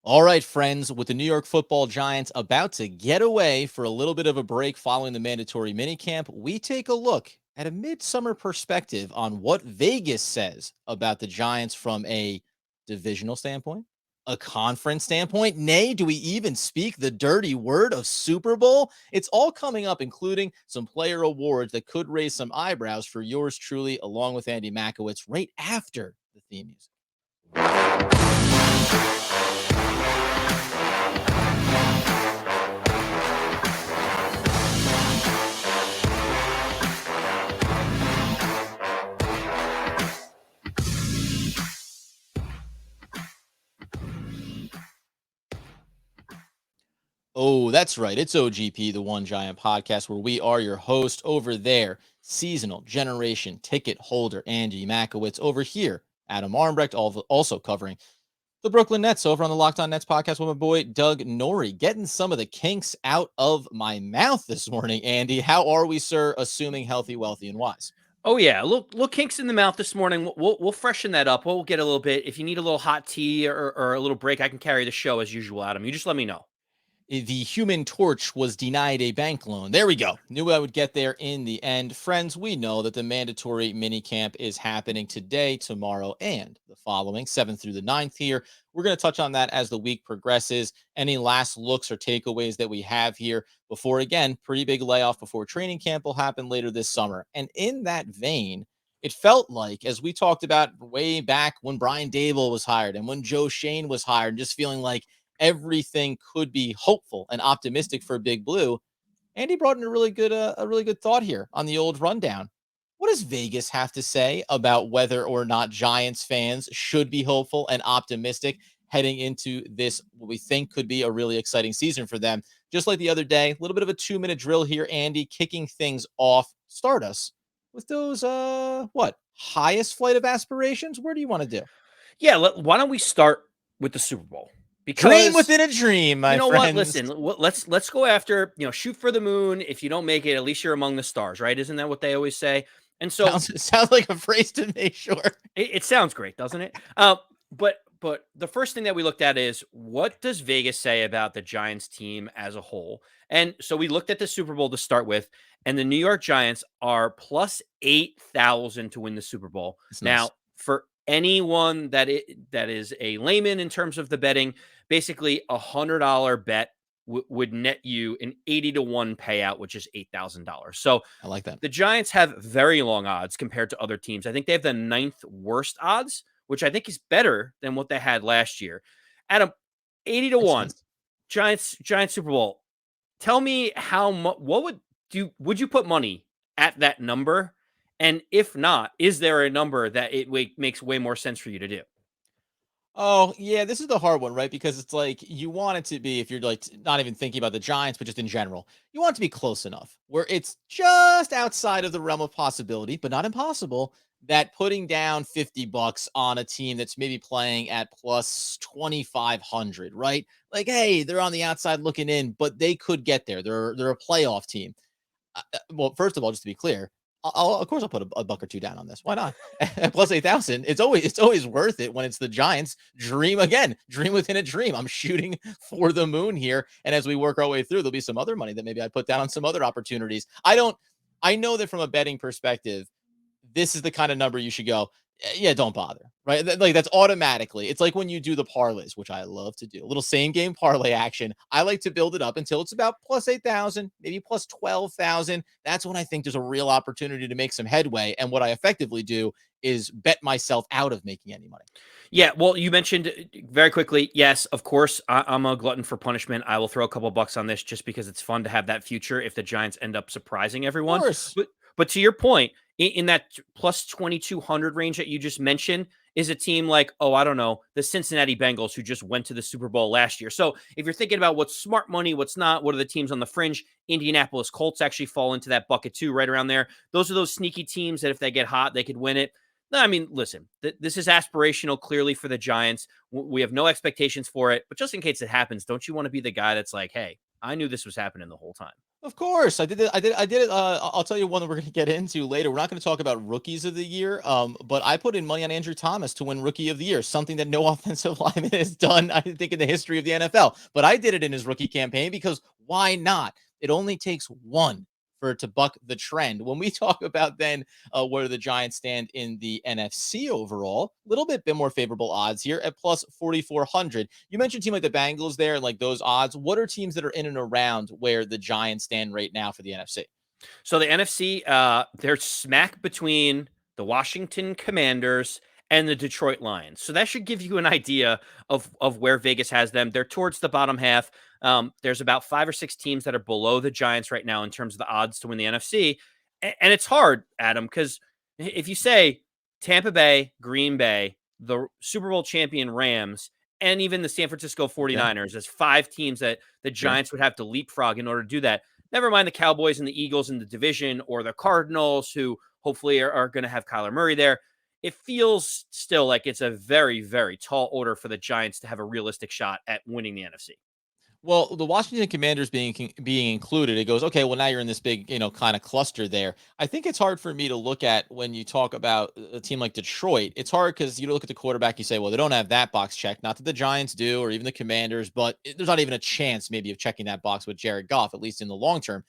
All right, friends, with the New York Football Giants about to get away for a little bit of a break following the mandatory minicamp, we take a look at a midsummer perspective on what Vegas says about the Giants from a divisional standpoint, a conference standpoint. Nay, do we even speak the dirty word of Super Bowl? It's all coming up, including some player awards that could raise some eyebrows for yours truly, along with Andy Makowitz, right after the theme music. Oh, that's right. It's OGP, the One Giant podcast, where we are your host over there, seasonal generation ticket holder Andy Makowitz. Over here, Adam Armbrecht, also covering the Brooklyn Nets over on the Locked On Nets podcast with my boy Doug Norrie, getting some of the kinks out of my mouth this morning. Andy, how are we, sir? Assuming healthy, wealthy, and wise. Oh yeah, little kinks in the mouth this morning. We'll freshen that up. We'll get a little bit. If you need a little hot tea or a little break, I can carry the show as usual, Adam. You just let me know. The Human Torch was denied a bank loan. There we go. Knew I would get there in the end. Friends, we know that the mandatory minicamp is happening today, tomorrow, and the following, 7th through the 9th here. We're going to touch on that as the week progresses. Any last looks or takeaways that we have here before, again, pretty big layoff before training camp will happen later this summer. And in that vein, it felt like, as we talked about way back when Brian Daboll was hired and when Joe Shane was hired, just feeling like everything could be hopeful and optimistic for Big Blue. Andy brought in a really good thought here on the old rundown. What does Vegas have to say about whether or not Giants fans should be hopeful and optimistic heading into this, what we think could be a really exciting season for them? Just like the other day, a little bit of a 2-minute drill here, Andy, kicking things off. Start us with those, highest flight of aspirations? Where do you want to do? Yeah, why don't we start with the Super Bowl? Dream Because within a dream, my you know what? friends. Listen, let's go after, shoot for the moon. If you don't make it, at least you're among the stars, right? Isn't that what they always say? And so Sounds like a phrase to make sure. it sounds great, doesn't it? But the first thing that we looked at is, what does Vegas say about the Giants team as a whole? And so we looked at the Super Bowl to start with, and the New York Giants are plus 8,000 to win the Super Bowl. It's Now, nice. for anyone that is a layman in terms of the betting, basically $100 bet would net you an 80-1 payout, which is $8,000. So I like that. the Giants have very long odds compared to other teams. I think they have the 9th worst odds, which I think is better than what they had last year. Adam, 80-1, Giants Super Bowl. Tell me how much. What would you put money at that number? And if not, is there a number that it makes way more sense for you to do? Oh, yeah, this is the hard one, right? Because it's like you want it to be, if you're like not even thinking about the Giants, but just in general, you want it to be close enough where it's just outside of the realm of possibility, but not impossible, that putting down $50 on a team that's maybe playing at plus 2,500, right? Like, hey, they're on the outside looking in, but they could get there. They're a playoff team. Well, first of all, just to be clear, of course I'll put a buck or two down on this. Why not? Plus 8,000. It's always worth it when it's the Giants. Dream again. Dream within a dream. I'm shooting for the moon here. And as we work our way through, there'll be some other money that maybe I'd put down on some other opportunities. I know that from a betting perspective, this is the kind of number you should go, yeah, don't bother, right? Like that's automatically. It's like when you do the parlays, which I love to do, a little same game parlay action. I like to build it up until it's about plus 8,000, maybe plus 12,000. That's when I think there's a real opportunity to make some headway. And what I effectively do is bet myself out of making any money. Yeah, well, you mentioned very quickly, yes, of course, I'm a glutton for punishment. I will throw a couple bucks on this just because it's fun to have that future if the Giants end up surprising everyone. Of course. But to your point, in that plus 2,200 range that you just mentioned, is a team like, oh, I don't know, the Cincinnati Bengals, who just went to the Super Bowl last year. So if you're thinking about what's smart money, what's not, what are the teams on the fringe? Indianapolis Colts actually fall into that bucket too, right around there. Those are those sneaky teams that if they get hot, they could win it. No, I mean, listen, this is aspirational clearly for the Giants. We have no expectations for it, but just in case it happens, don't you want to be the guy that's like, hey, I knew this was happening the whole time? Of course, I did it. I did it. I'll tell you one that we're going to get into later. We're not going to talk about rookies of the year. But I put in money on Andrew Thomas to win rookie of the year, something that no offensive lineman has done, I think, in the history of the NFL. But I did it in his rookie campaign because why not? It only takes one for it to buck the trend. When we talk about then where the Giants stand in the NFC overall, a little bit more favorable odds here at plus 4,400. You mentioned a team like the Bengals there and like those odds. What are teams that are in and around where the Giants stand right now for the NFC? So the NFC, they're smack between the Washington Commanders and the Detroit Lions. So that should give you an idea of where Vegas has them. They're towards the bottom half. There's about 5 or 6 teams that are below the Giants right now in terms of the odds to win the NFC. And it's hard, Adam, because if you say Tampa Bay, Green Bay, the Super Bowl champion Rams, and even the San Francisco Okay, 49ers as 5 teams that the sure. Giants would have to leapfrog in order to do that. Never mind the Cowboys and the Eagles in the division or the Cardinals, who hopefully are going to have Kyler Murray there. It feels still like it's a very, very tall order for the Giants to have a realistic shot at winning the NFC. Well, the Washington Commanders being included, it goes, okay, well, now you're in this big, kind of cluster there. I think it's hard for me to look at when you talk about a team like Detroit. It's hard because you look at the quarterback, you say, well, they don't have that box checked. Not that the Giants do, or even the Commanders, but there's not even a chance maybe of checking that box with Jared Goff, at least in the long term.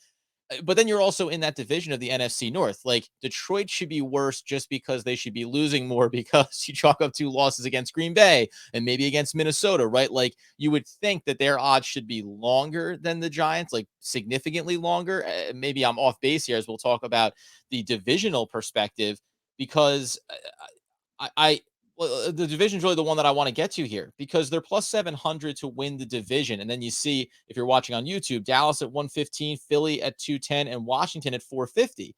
But then you're also in that division of the NFC North. Like Detroit should be worse just because they should be losing more because you chalk up 2 losses against Green Bay and maybe against Minnesota, right? Like you would think that their odds should be longer than the Giants, like significantly longer. Maybe I'm off base here as we'll talk about the divisional perspective because I well, the division's really the one that I want to get to here because they're plus 700 to win the division. And then you see, if you're watching on YouTube, Dallas at 115, Philly at 210, and Washington at 450.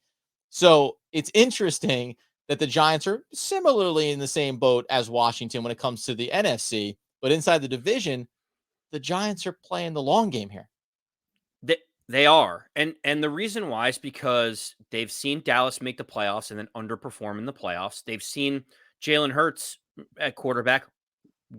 So it's interesting that the Giants are similarly in the same boat as Washington when it comes to the NFC. But inside the division, the Giants are playing the long game here. They are. And the reason why is because they've seen Dallas make the playoffs and then underperform in the playoffs. They've seen Jalen Hurts at quarterback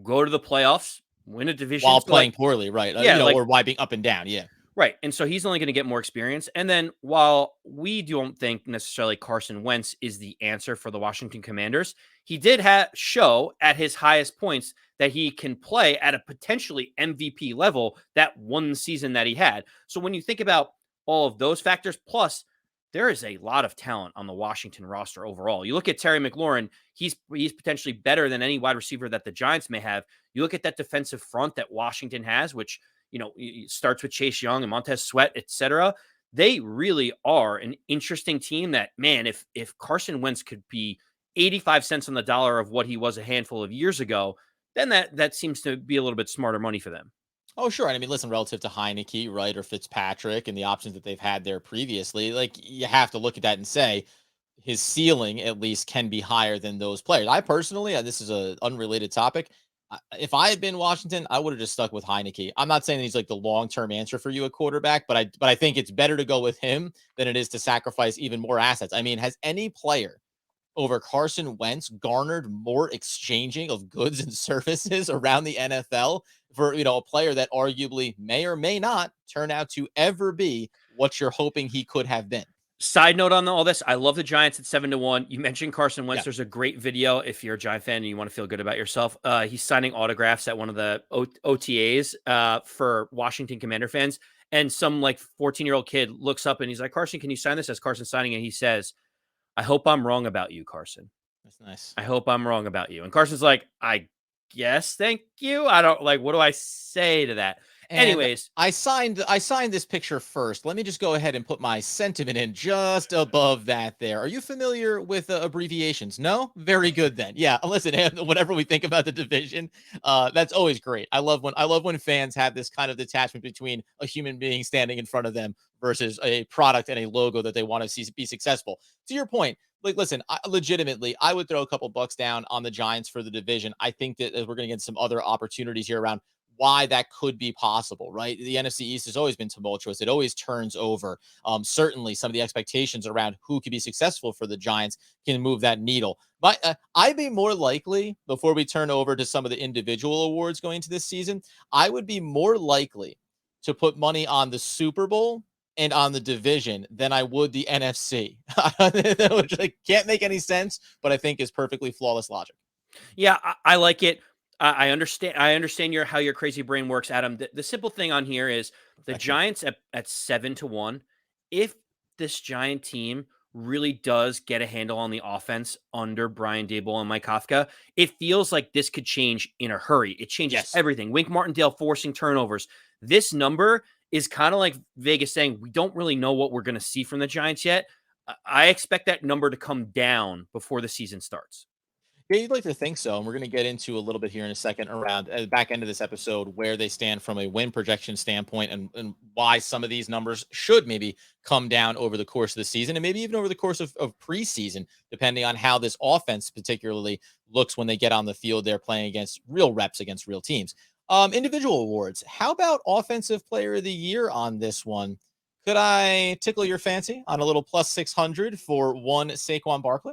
go to the playoffs, win a division. While So like, playing poorly, right? yeah, like Or why being up and down. Yeah. right. And so he's only going to get more experience. And then while we don't think necessarily Carson Wentz is the answer for the Washington Commanders, he did show at his highest points that he can play at a potentially MVP level that one season that he had. So when you think about all of those factors, plus there is a lot of talent on the Washington roster overall. You look at Terry McLaurin, he's potentially better than any wide receiver that the Giants may have. You look at that defensive front that Washington has, which it starts with Chase Young and Montez Sweat, etc. They really are an interesting team that, man, if Carson Wentz could be 85 cents on the dollar of what he was a handful of years ago, then that seems to be a little bit smarter money for them. Oh, sure. And I mean, listen, relative to Heineke, right, or Fitzpatrick and the options that they've had there previously, like you have to look at that and say his ceiling at least can be higher than those players. I personally, this is a unrelated topic. If I had been Washington, I would have just stuck with Heineke. I'm not saying he's like the long-term answer for you at quarterback, but I think it's better to go with him than it is to sacrifice even more assets. I mean, has any player over Carson Wentz garnered more exchanging of goods and services around the NFL for, a player that arguably may or may not turn out to ever be what you're hoping he could have been? Side note on all this, I love the Giants at 7-1. You mentioned Carson Wentz. Yeah. There's a great video if you're a Giant fan and you want to feel good about yourself. He's signing autographs at one of the OTAs for Washington Commander fans. And some like 14-year-old kid looks up and he's like, Carson, can you sign this? As Carson signing it, he says, I hope I'm wrong about you, Carson. That's nice. I hope I'm wrong about you. And Carson's like, I guess, thank you. I don't like, what do I say to that? And Anyways, I signed this picture first. Let me just go ahead and put my sentiment in just above that there. Are you familiar with abbreviations? No? Very good then. Yeah, listen, whenever we think about the division, that's always great. I love when fans have this kind of detachment between a human being standing in front of them versus a product and a logo that they want to see be successful. To your point, like, listen, legitimately, I would throw a couple bucks down on the Giants for the division. I think that we're going to get some other opportunities here around why that could be possible, right? The NFC East has always been tumultuous. It always turns over. Certainly, some of the expectations around who could be successful for the Giants can move that needle. But I'd be more likely, before we turn over to some of the individual awards going into this season, I would be more likely to put money on the Super Bowl and on the division than I would the NFC, which like, can't make any sense, but I think is perfectly flawless logic. Yeah, I like it. I understand. I understand how your crazy brain works, Adam. The simple thing on here is the Perfection. Giants at 7-1. If this Giant team really does get a handle on the offense under Brian Daboll and Mike Kafka, it feels like this could change in a hurry. It changes Yes. everything. Wink Martindale forcing turnovers. This number is kind of like Vegas saying we don't really know what we're going to see from the Giants yet. I expect that number to come down before the season starts. Yeah, you'd like to think so. And we're going to get into a little bit here in a second around the back end of this episode where they stand from a win projection standpoint and why some of these numbers should maybe come down over the course of the season and maybe even over the course of preseason, depending on how this offense particularly looks when they get on the field. They're playing against real reps against real teams. Individual awards. How about Offensive Player of the Year on this one? Could I tickle your fancy on a little plus 600 for one Saquon Barkley?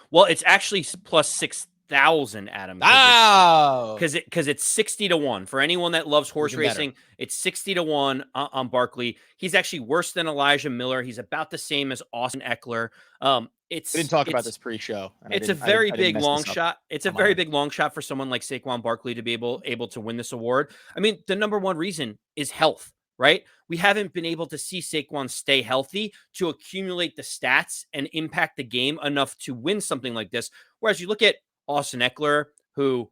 Well, it's actually plus 6,000, Adam, Oh, because it's 60-1 for anyone that loves horse even better. racing. It's 60-1 on Barkley. He's actually worse than Elijah Miller. He's about the same as Austin Eckler. We didn't talk about this pre-show, and It's a I very didn't big mess long this up shot. It's a on my very end. big long shot for someone like Saquon Barkley to be able to win this award. I mean, the number one reason is health, right? We haven't been able to see Saquon stay healthy to accumulate the stats and impact the game enough to win something like this. Whereas you look at Austin Eckler, who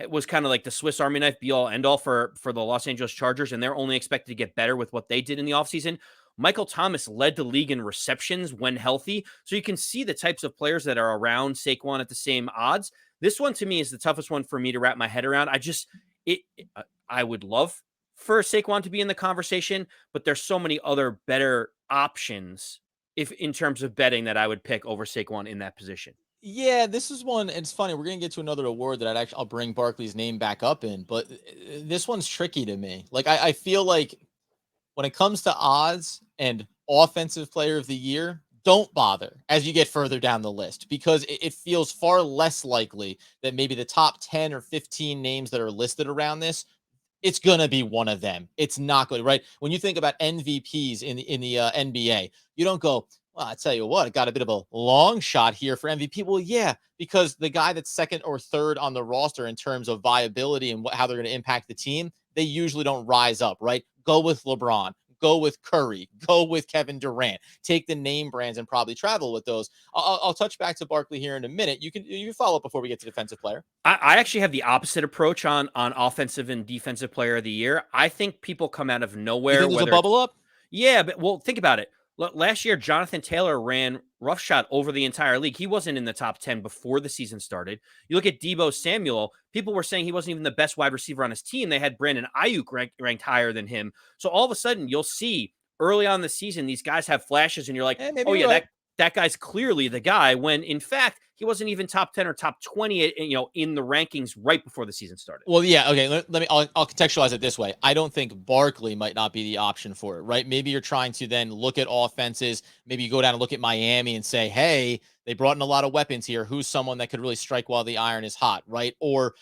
was kind of like the Swiss Army knife be all end all for the Los Angeles Chargers, and they're only expected to get better with what they did in the offseason. Michael Thomas led the league in receptions when healthy. So you can see the types of players that are around Saquon at the same odds. This one to me is the toughest one for me to wrap my head around. I would love for Saquon to be in the conversation, but there's so many other better options if in terms of betting that I would pick over Saquon in that position. Yeah, this is one. It's funny. We're gonna get to another award that I'll bring Barkley's name back up in, but this one's tricky to me. Like I feel like when it comes to odds and Offensive Player of the Year, don't bother as you get further down the list because it feels far less likely that maybe the top 10 or 15 names that are listed around this, it's gonna be one of them. It's not good, right? When you think about MVPs in the NBA, you don't go, well, I tell you what, it got a bit of a long shot here for MVP. Well, yeah, because the guy that's second or third on the roster in terms of viability and how they're going to impact the team, they usually don't rise up, right? Go with LeBron, go with Curry, go with Kevin Durant. Take the name brands and probably travel with those. I'll touch back to Barkley here in a minute. You can follow up before we get to defensive player. I actually have the opposite approach on offensive and defensive player of the year. I think people come out of You nowhere, think there's a whether it's bubble up? yeah, but well, think about it. Last year, Jonathan Taylor ran roughshod over the entire league. He wasn't in the top 10 before the season started. You look at Deebo Samuel, people were saying he wasn't even the best wide receiver on his team. They had Brandon Ayuk ranked higher than him. So all of a sudden, you'll see early on in the season, these guys have flashes, and you're like, Maybe oh, you're yeah, right. that guy's clearly the guy, when in fact, he wasn't even top 10 or top 20, in the rankings right before the season started. Well, yeah, okay. I'll contextualize it this way. I don't think Barkley might not be the option for it, right? Maybe you're trying to then look at offenses. Maybe you go down and look at Miami and say, hey, they brought in a lot of weapons here. Who's someone that could really strike while the iron is hot, right? Or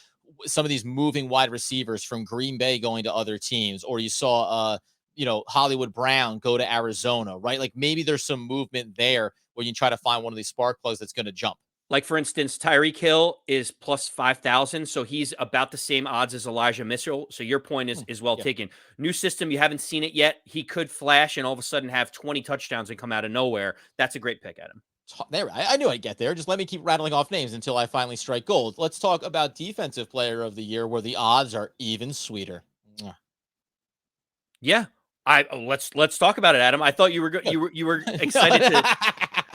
some of these moving wide receivers from Green Bay going to other teams, or you saw Hollywood Brown go to Arizona, right? Like maybe there's some movement there where you try to find one of these spark plugs that's going to jump. Like, for instance, Tyreek Hill is plus 5,000. So he's about the same odds as Elijah Mitchell. So your point is well Yeah. taken. New system, you haven't seen it yet. He could flash and all of a sudden have 20 touchdowns and come out of nowhere. That's a great pick, Adam. There, I knew I'd get there. Just let me keep rattling off names until I finally strike gold. Let's talk about Defensive Player of the Year, where the odds are even sweeter. Yeah. Let's talk about it, Adam. I thought you were excited to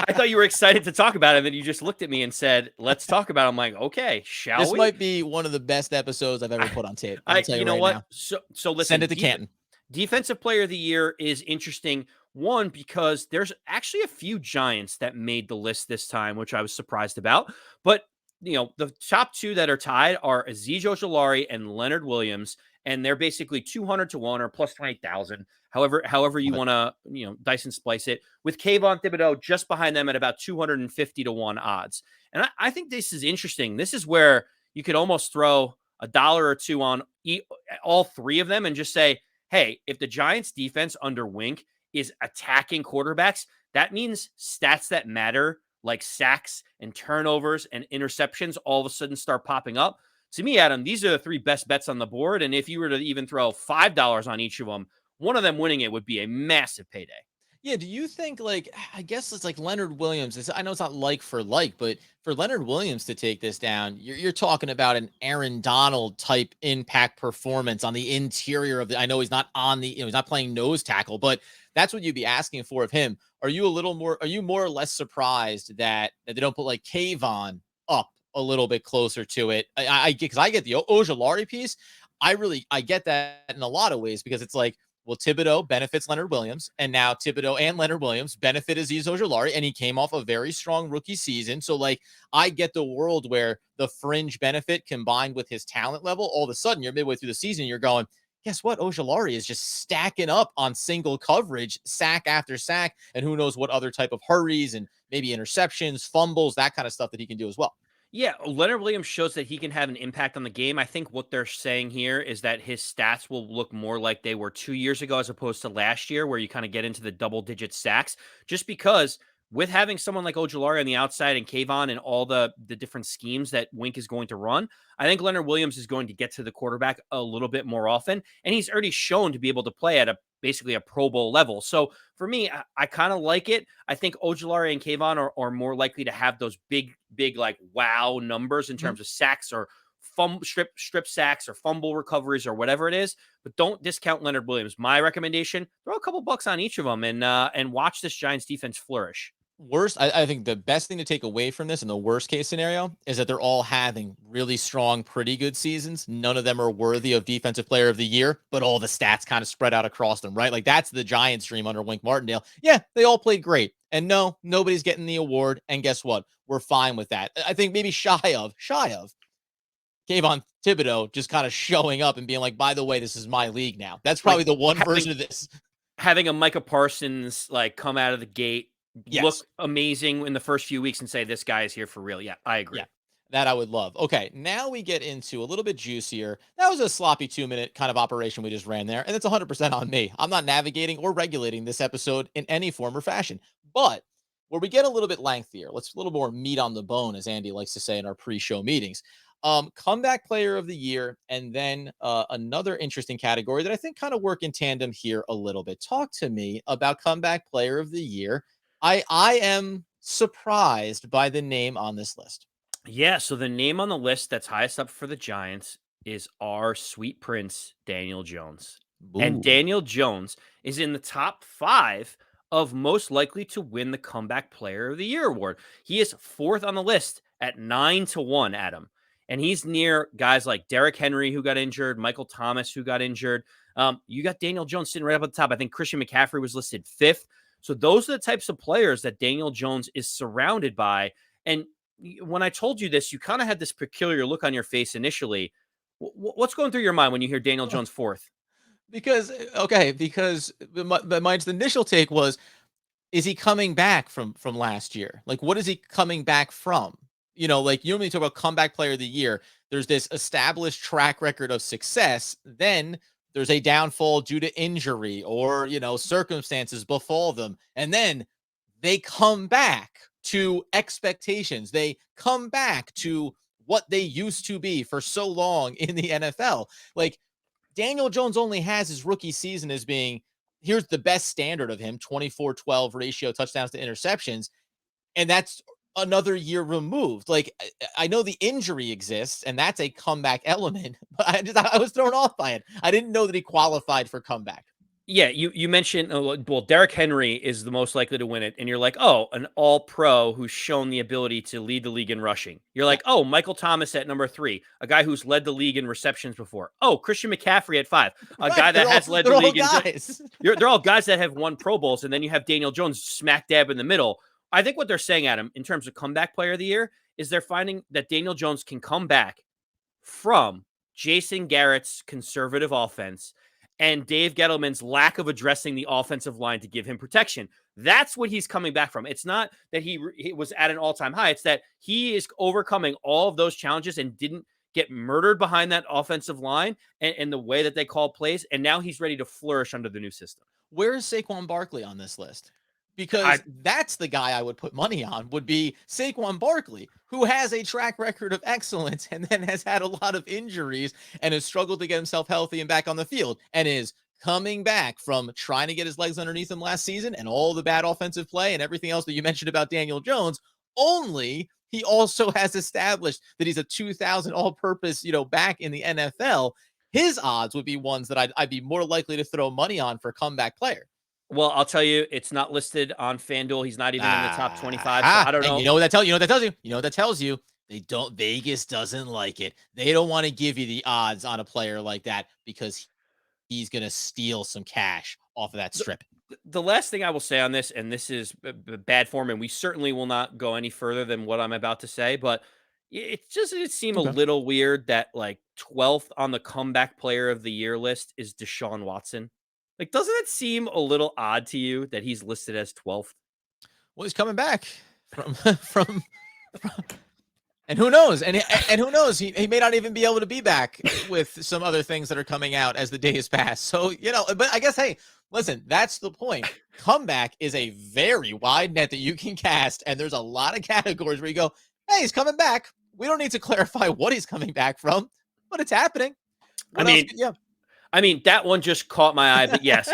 I thought you were excited to talk about it, and then you just looked at me and said, "Let's talk about it." I'm like, "Okay, shall This we?" might be one of the best episodes I've ever put on tape. I'll tell You you know right what? now. So listen, Send it to Canton. defensive player of the year is interesting. One, because there's actually a few Giants that made the list this time, which I was surprised about. But the top two that are tied are Azeez Ojulari and Leonard Williams, and they're basically 200-1 or plus 20,000. However you Love it. want to dice and splice it. With Kayvon Thibodeau just behind them at about 250-1 odds. And I think this is interesting. This is where you could almost throw a dollar or two on all three of them and just say, hey, if the Giants defense under Wink is attacking quarterbacks, that means stats that matter, like sacks and turnovers and interceptions, all of a sudden start popping up. To me, Adam, these are the 3 best bets on the board. And if you were to even throw $5 on each of them, one of them winning it would be a massive payday. Yeah, do you think like I guess it's like Leonard Williams. I know it's not like for like, but for Leonard Williams to take this down, you're talking about an Aaron Donald type impact performance on the interior of the. I know he's not on the, he's not playing nose tackle, but that's what you'd be asking for of him. Are you a little more? Are you more or less surprised that they don't put like Kayvon up a little bit closer to it? I get because I get the Ojulari piece. I get that in a lot of ways because it's like, well, Thibodeau benefits Leonard Williams, and now Thibodeau and Leonard Williams benefit Azeez Ojulari, and he came off a very strong rookie season. So, like, I get the world where the fringe benefit combined with his talent level, all of a sudden you're midway through the season, you're going, guess what? Ojulari is just stacking up on single coverage, sack after sack, and who knows what other type of hurries and maybe interceptions, fumbles, that kind of stuff that he can do as well. Yeah, Leonard Williams shows that he can have an impact on the game. I think what they're saying here is that his stats will look more like they were 2 years ago as opposed to last year, where you kind of get into the double-digit sacks, just because with having someone like Ojulari on the outside and Kayvon and all the different schemes that Wink is going to run, I think Leonard Williams is going to get to the quarterback a little bit more often, and he's already shown to be able to play at basically a Pro Bowl level. So for me, I kind of like it. I think Ojulari and Kayvon are more likely to have those big like wow numbers in terms of sacks or strip sacks or fumble recoveries or whatever it is. But don't discount Leonard Williams. My recommendation: throw a couple bucks on each of them and watch this Giants defense flourish. I think the best thing to take away from this in the worst case scenario is that they're all having really strong, pretty good seasons. None of them are worthy of defensive player of the year, but all the stats kind of spread out across them, right? Like that's the Giants dream under Wink Martindale. Yeah, they all played great. And no, nobody's getting the award. And guess what? We're fine with that. I think maybe shy of Kayvon Thibodeau just kind of showing up and being like, by the way, this is my league now. That's probably the one version of this. Having a Micah Parsons like come out of the gate, look amazing in the first few weeks and say, this guy is here for real. Yeah, I agree. Yeah, that I would love. Okay, now we get into a little bit juicier. That was a sloppy 2-minute kind of operation we just ran there, and it's 100% on me. I'm not navigating or regulating this episode in any form or fashion. But where we get a little bit lengthier, let's a little more meat on the bone, as Andy likes to say in our pre-show meetings. Comeback player of the year, and then another interesting category that I think kind of work in tandem here a little bit. Talk to me about comeback player of the year. I am surprised by the name on this list. Yeah, so the name on the list that's highest up for the Giants is our sweet prince, Daniel Jones. And Ooh. Daniel Jones is in the top 5 of most likely to win the Comeback Player of the Year award. He is 4th on the list at 9-1, Adam. And he's near guys like Derrick Henry, who got injured, Michael Thomas, who got injured. You got Daniel Jones sitting right up at the top. I think Christian McCaffrey was listed 5th. So those are the types of players that Daniel Jones is surrounded by. And when I told you this, you kind of had this peculiar look on your face initially. What's going through your mind when you hear Daniel Jones 4th? Because my initial take was, is he coming back from last year? Like, what is he coming back from? Like you normally talk about comeback player of the year. There's this established track record of success. Then there's a downfall due to injury or, circumstances befall them. And then they come back to expectations. They come back to what they used to be for so long in the NFL. Like Daniel Jones only has his rookie season as being, here's the best standard of him, 24-12 ratio touchdowns to interceptions. And that's another year removed. Like I know the injury exists and that's a comeback element, but I was thrown off by it. I didn't know that he qualified for comeback. Yeah, you mentioned, well, Derrick Henry is the most likely to win it. And you're like, oh, an all-pro who's shown the ability to lead the league in rushing. You're like, oh, Michael Thomas at number 3, a guy who's led the league in receptions before. Oh, Christian McCaffrey at 5, a guy that has led the league in. They're all guys that have won Pro Bowls. And then you have Daniel Jones smack dab in the middle. I think what they're saying, Adam, in terms of comeback player of the year, is they're finding that Daniel Jones can come back from Jason Garrett's conservative offense and Dave Gettleman's lack of addressing the offensive line to give him protection. That's what he's coming back from. It's not that he was at an all-time high. It's that he is overcoming all of those challenges and didn't get murdered behind that offensive line and the way that they call plays. And now he's ready to flourish under the new system. Where is Saquon Barkley on this list? I Because that's the guy I would put money on, would be Saquon Barkley, who has a track record of excellence and then has had a lot of injuries and has struggled to get himself healthy and back on the field and is coming back from trying to get his legs underneath him last season and all the bad offensive play and everything else that you mentioned about Daniel Jones. Only he also has established that he's a 2000 all-purpose, back in the NFL. His odds would be ones that I'd be more likely to throw money on for comeback player. Well, I'll tell you, it's not listed on FanDuel. He's not even in the top 25. So I don't And know. you know what that tells you? You know what that tells you? You know what that tells you? They don't. Vegas doesn't like it. They don't want to give you the odds on a player like that because he's gonna steal some cash off of that strip. The last thing I will say on this, and this is bad form, and we certainly will not go any further than what I'm about to say, but it seemed a Okay. little weird that like 12th on the comeback player of the year list is Deshaun Watson. Like, doesn't it seem a little odd to you that he's listed as 12th? Well, he's coming back from from and who knows? And who knows? He may not even be able to be back with some other things that are coming out as the days pass. So, but I guess, hey, listen, that's the point. Comeback is a very wide net that you can cast, and there's a lot of categories where you go, hey, he's coming back. We don't need to clarify what he's coming back from, but it's happening. I What else? mean, Yeah. that one just caught my eye, but yes,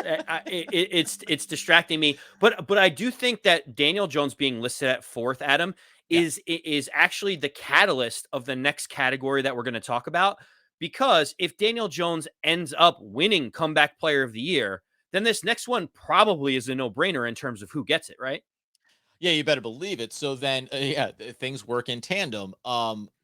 it's distracting me. But I do think that Daniel Jones being listed at 4th, Adam, Yeah. is actually the catalyst of the next category that we're going to talk about. Because if Daniel Jones ends up winning comeback player of the year, then this next one probably is a no-brainer in terms of who gets it, right? Yeah, you better believe it. So then, things work in tandem.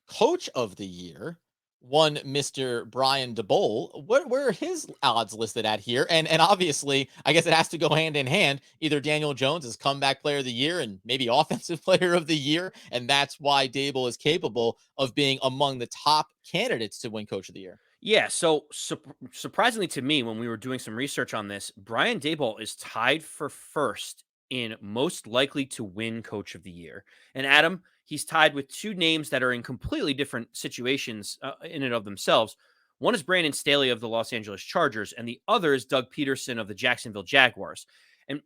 Coach of the year, one Mr. Brian Daboll. Where are his odds listed at here? And obviously, I guess it has to go hand in hand. Either Daniel Jones is comeback player of the year and maybe offensive player of the year, and that's why Daboll is capable of being among the top candidates to win Coach of the Year. Yeah, so surprisingly to me, when we were doing some research on this, Brian Daboll is tied for first in most likely to win Coach of the Year. And Adam, he's tied with two names that are in completely different situations in and of themselves. One is Brandon Staley of the Los Angeles Chargers, and the other is Doug Peterson of the Jacksonville Jaguars. And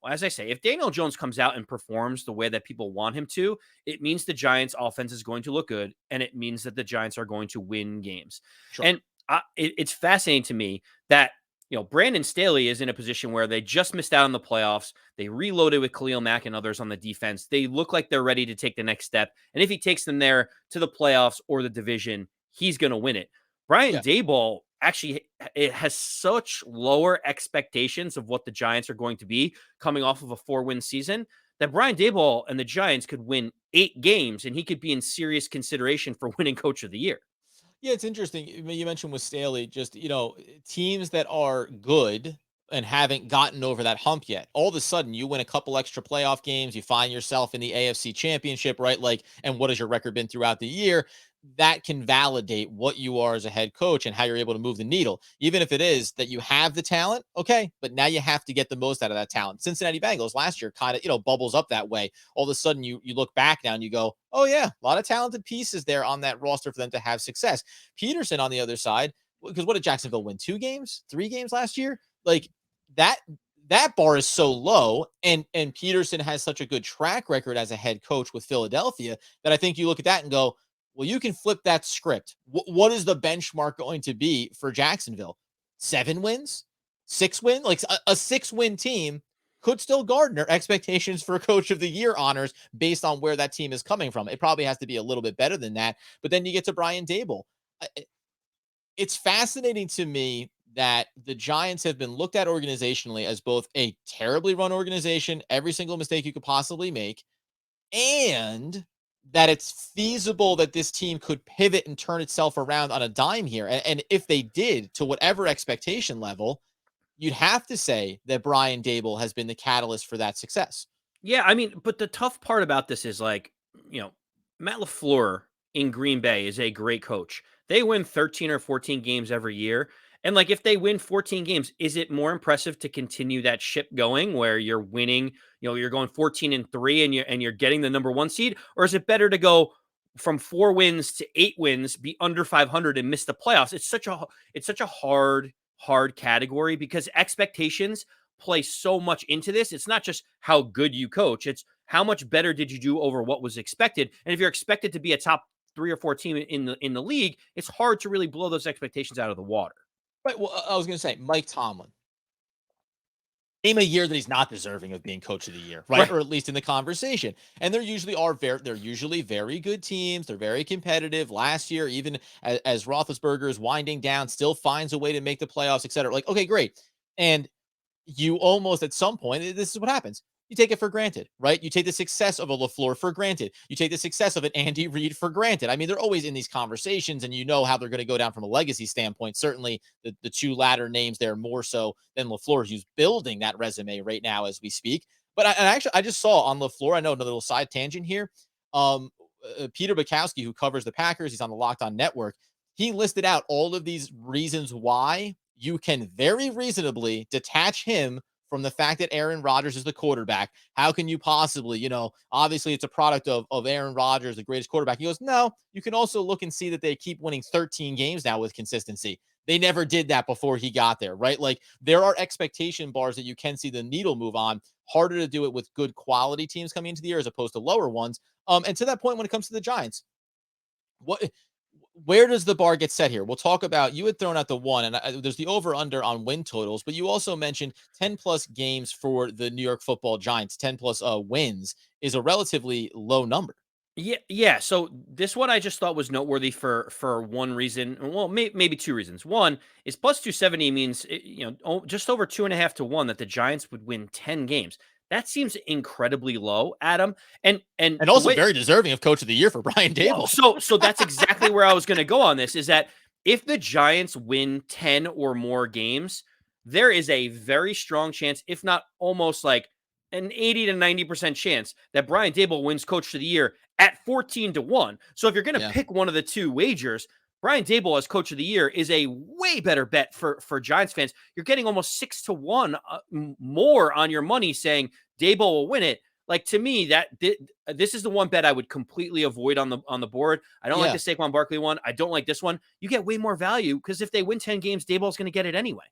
as I say, if Daniel Jones comes out and performs the way that people want him to, it means the Giants' offense is going to look good, and it means that the Giants are going to win games. Sure. And it's fascinating to me that Brandon Staley is in a position where they just missed out on the playoffs. They reloaded with Khalil Mack and others on the defense. They look like they're ready to take the next step. And if he takes them there to the playoffs or the division, he's going to win it. Brian Yeah. Daboll actually it has such lower expectations of what the Giants are going to be coming off of a 4-win season that Brian Daboll and the Giants could win 8 games and he could be in serious consideration for winning Coach of the Year. Yeah, it's interesting. You mentioned with Staley, just teams that are good and haven't gotten over that hump yet. All of a sudden, you win a couple extra playoff games, you find yourself in the AFC Championship, right? Like, and what has your record been throughout the year? That can validate what you are as a head coach and how you're able to move the needle. Even if it is that you have the talent, okay, but now you have to get the most out of that talent. Cincinnati Bengals last year kind of, bubbles up that way. All of a sudden, you look back now and you go, oh yeah, a lot of talented pieces there on that roster for them to have success. Peterson on the other side, because what did Jacksonville win? 2 games, 3 games last year? Like that bar is so low, and Peterson has such a good track record as a head coach with Philadelphia that I think you look at that and go, well, you can flip that script. What is the benchmark going to be for Jacksonville? 7 wins? 6 wins? Like a 6-win team could still garner expectations for Coach of the Year honors based on where that team is coming from. It probably has to be a little bit better than that. But then you get to Brian Daboll. It's fascinating to me that the Giants have been looked at organizationally as both a terribly run organization, every single mistake you could possibly make, and that it's feasible that this team could pivot and turn itself around on a dime here. And if they did, to whatever expectation level, you'd have to say that Brian Daboll has been the catalyst for that success. Yeah, I mean, but the tough part about this is like, Matt LaFleur in Green Bay is a great coach. They win 13 or 14 games every year. And like if they win 14 games, is it more impressive to continue that ship going where you're winning, you're going 14-3 and you're getting the number 1 seed? Or is it better to go from 4 wins to 8 wins, be under 500 and miss the playoffs? It's such a hard hard category because expectations play so much into this. It's not just how good you coach, it's how much better did you do over what was expected. And if you're expected to be a top 3 or 4 team in the league, it's hard to really blow those expectations out of the water. Right. Well, I was going to say Mike Tomlin. Name a year that he's not deserving of being coach of the year, right? Right. Or at least in the conversation. And they're usually very good teams. They're very competitive. Last year, even as Roethlisberger is winding down, still finds a way to make the playoffs, et cetera. Like, okay, great. And you almost at some point, this is what happens. You take it for granted, right? You take the success of a LaFleur for granted. You take the success of an Andy Reid for granted. I mean, they're always in these conversations, and you know how they're going to go down from a legacy standpoint. Certainly, the two latter names there more so than LaFleur, who's building that resume right now as we speak. But I just saw on LaFleur, I know another little side tangent here. Peter Bukowski, who covers the Packers, he's on the Locked On Network. He listed out all of these reasons why you can very reasonably detach him from the fact that Aaron Rodgers is the quarterback. How can you possibly, obviously it's a product of Aaron Rodgers, the greatest quarterback. He goes, no, you can also look and see that they keep winning 13 games now with consistency. They never did that before he got there, right? Like there are expectation bars that you can see the needle move on. Harder to do it with good quality teams coming into the year as opposed to lower ones. And to that point, when it comes to the Giants, where does the bar get set here? We'll talk about, you had thrown out the one, and there's the over under on win totals, but you also mentioned 10 plus games for the New York Football Giants. 10 plus wins is a relatively low number. Yeah. So this one I just thought was noteworthy for one reason. Well, maybe two reasons. One is plus 270 means just over 2.5 to 1 that the Giants would win 10 games. That seems incredibly low, Adam. And also very deserving of Coach of the Year for Brian well, Daboll. so that's exactly where I was going to go on this. Is that if the Giants win 10 or more games, there is a very strong chance, if not almost like an 80 to 90% chance that Brian Daboll wins Coach of the Year at 14 to 1. So if you're going to pick one of the two wagers, Brian Daboll as Coach of the Year is a way better bet for Giants fans. You're getting almost 6 to 1 more on your money saying Daboll will win it. Like, to me, this is the one bet I would completely avoid on the board. I don't like the Saquon Barkley one. I don't like this one. You get way more value because if they win 10 games, Daboll's going to get it anyway.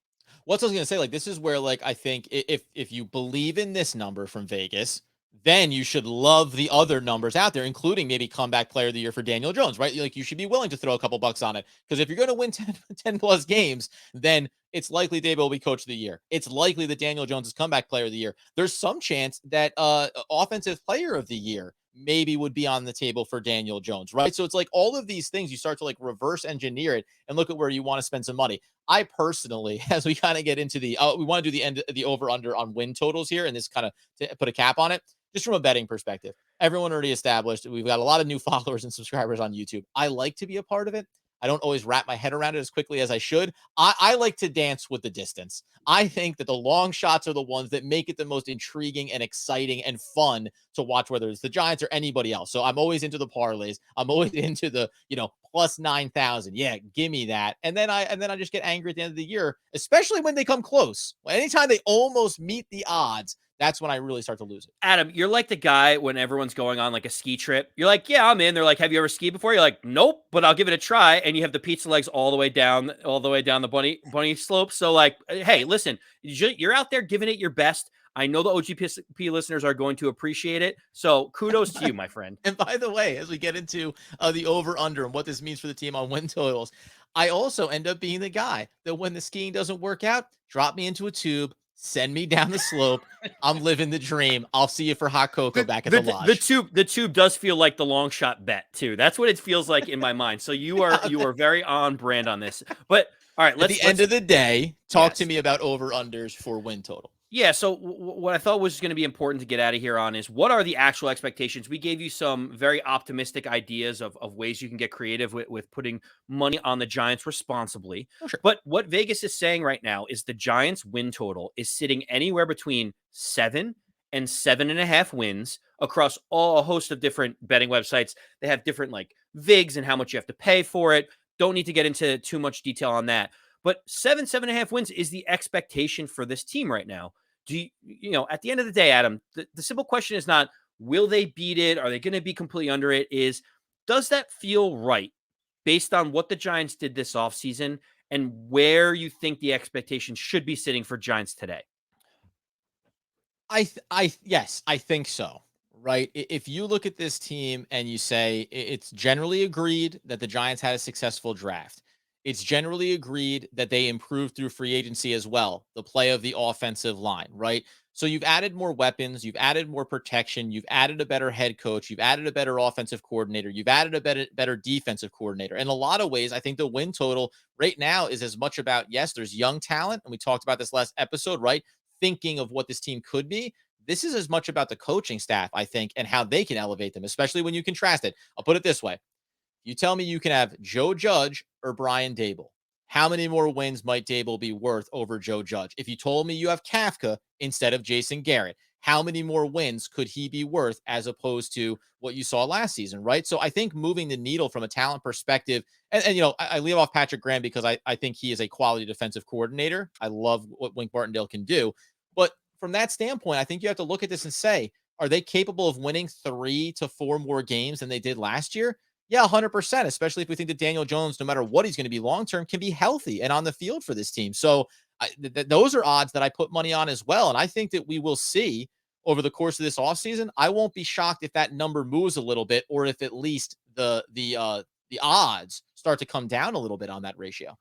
What I was going to say, like, this is where, like, I think if you believe in this number from Vegas, then you should love the other numbers out there, including maybe comeback player of the year for Daniel Jones, right? Like, you should be willing to throw a couple bucks on it, because if you're going to win 10 plus games, then it's likely Daboll will be Coach of the Year. It's likely that Daniel Jones is comeback player of the year. There's some chance that offensive player of the year maybe would be on the table for Daniel Jones, right? So it's like all of these things, you start to like reverse engineer it and look at where you want to spend some money. I personally, as we kind of get into we want to do the over under on win totals here, and this kind of to put a cap on it, just from a betting perspective. Everyone already established, we've got a lot of new followers and subscribers on YouTube. I like to be a part of it. I don't always wrap my head around it as quickly as I should. I like to dance with the distance. I think that the long shots are the ones that make it the most intriguing and exciting and fun to watch, whether it's the Giants or anybody else. So I'm always into the parlays. I'm always into the, plus 9,000. Yeah, give me that. And then I just get angry at the end of the year, especially when they come close. Anytime they almost meet the odds, that's when I really start to lose it. Adam, you're like the guy when everyone's going on like a ski trip. You're like, yeah, I'm in. They're like, have you ever skied before? You're like, nope, but I'll give it a try. And you have the pizza legs all the way down the bunny slope. So like, hey, listen, you're out there giving it your best. I know the OGP listeners are going to appreciate it. So kudos to you, my friend. And by the way, as we get into the over-under and what this means for the team on win totals, I also end up being the guy that when the skiing doesn't work out, drop me into a tube, send me down the slope. I'm living the dream. I'll see you for hot cocoa back at the lodge. The tube does feel like the long shot bet too. That's what it feels like in my mind. So you are very on brand on this. But all right, at the end of the day, talk to me about over-unders for win total. Yeah, so what I thought was going to be important to get out of here on is what are the actual expectations? We gave you some very optimistic ideas of ways you can get creative with putting money on the Giants responsibly. Oh, sure. But what Vegas is saying right now is the Giants win total is sitting anywhere between 7 and 7.5 wins across a host of different betting websites. They have different like VIGs and how much you have to pay for it. Don't need to get into too much detail on that. But 7.5 wins is the expectation for this team right now. Do you at the end of the day, Adam, the simple question is not, will they beat it? Are they going to be completely under it? Is, does that feel right based on what the Giants did this offseason and where you think the expectation should be sitting for Giants today? Yes, I think so. Right. If you look at this team and you say it's generally agreed that the Giants had a successful draft, it's generally agreed that they improved through free agency as well, the play of the offensive line, right? So you've added more weapons, you've added more protection, you've added a better head coach, you've added a better offensive coordinator, you've added a better defensive coordinator. In a lot of ways, I think the win total right now is as much about, yes, there's young talent, and we talked about this last episode, right? Thinking of what this team could be. This is as much about the coaching staff, I think, and how they can elevate them, especially when you contrast it. I'll put it this way. You tell me you can have Joe Judge or Brian Daboll. How many more wins might Daboll be worth over Joe Judge? If you told me you have Kafka instead of Jason Garrett, how many more wins could he be worth as opposed to what you saw last season, right? So I think moving the needle from a talent perspective, I leave off Patrick Graham because I think he is a quality defensive coordinator. I love what Wink Martindale can do. But from that standpoint, I think you have to look at this and say, are they capable of winning 3 to 4 more games than they did last year? Yeah, 100%, especially if we think that Daniel Jones, no matter what he's going to be long term, can be healthy and on the field for this team. So those are odds that I put money on as well. And I think that we will see over the course of this offseason. I won't be shocked if that number moves a little bit, or if at least the odds start to come down a little bit on that ratio.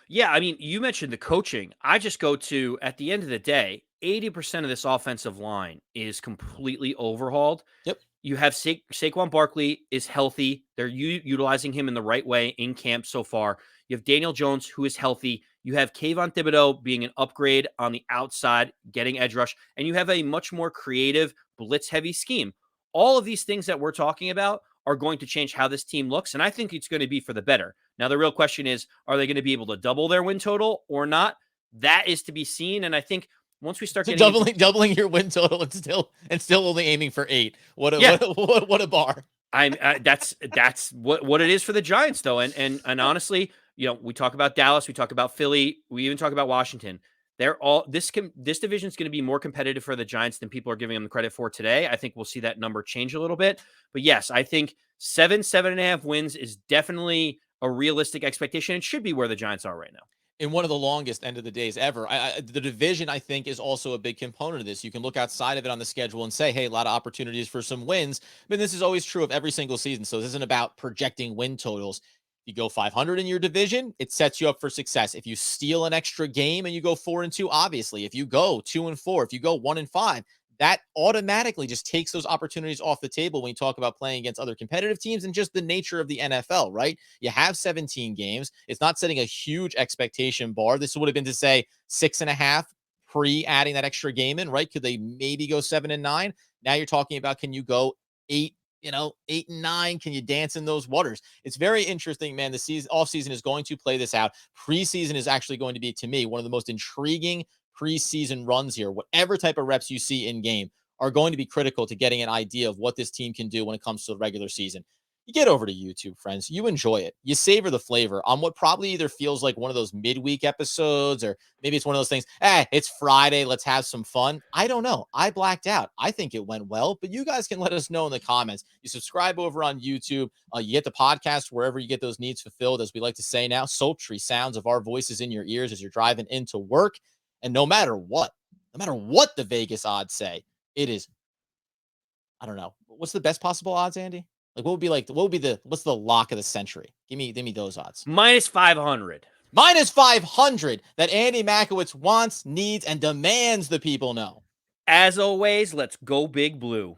Yeah, I mean, you mentioned the coaching. I just go to, at the end of the day, 80% of this offensive line is completely overhauled. Yep. You have Saquon Barkley is healthy. They're utilizing him in the right way in camp so far. You have Daniel Jones, who is healthy. You have Kayvon Thibodeau being an upgrade on the outside, getting edge rush. And you have a much more creative, blitz-heavy scheme. All of these things that we're talking about are going to change how this team looks. And I think it's going to be for the better. Now, the real question is, are they going to be able to double their win total or not? That is to be seen. And I think once we start So getting doubling your win total and still only aiming for 8. What a bar. That's what it is for the Giants, though. And honestly, we talk about Dallas, we talk about Philly, we even talk about Washington. They're all this division is going to be more competitive for the Giants than people are giving them the credit for today. I think we'll see that number change a little bit. But yes, I think 7.5 wins is definitely a realistic expectation. It should be where the Giants are right now. In one of the longest end of the days ever. The division, I think, is also a big component of this. You can look outside of it on the schedule and say, hey, a lot of opportunities for some wins. But this is always true of every single season. So this isn't about projecting win totals. If you go 500 in your division, it sets you up for success. If you steal an extra game and you go 4-2, obviously. If you go 2-4, if you go 1-5, that automatically just takes those opportunities off the table when you talk about playing against other competitive teams and just the nature of the NFL, right? You have 17 games. It's not setting a huge expectation bar. This would have been to say 6.5 pre adding that extra game in, right? Could they maybe go 7-9? Now you're talking about, can you go 8, 8-9? Can you dance in those waters? It's very interesting, man. The off season is going to play this out. Preseason is actually going to be, to me, one of the most intriguing preseason runs here. Whatever type of reps you see in game are going to be critical to getting an idea of what this team can do when it comes to the regular season. You get over to YouTube, friends. You enjoy it. You savor the flavor on what probably either feels like one of those midweek episodes, or maybe it's one of those things, it's Friday, let's have some fun. I don't know. I blacked out. I think it went well, but you guys can let us know in the comments. You subscribe over on YouTube. You get the podcast wherever you get those needs fulfilled, as we like to say now, sultry sounds of our voices in your ears as you're driving into work. And no matter what the Vegas odds say, it is, I don't know. What's the best possible odds, Andy? What's the lock of the century? Give me those odds. -500. -500 that Andy Makowitz wants, needs, and demands the people know. As always, let's go Big Blue.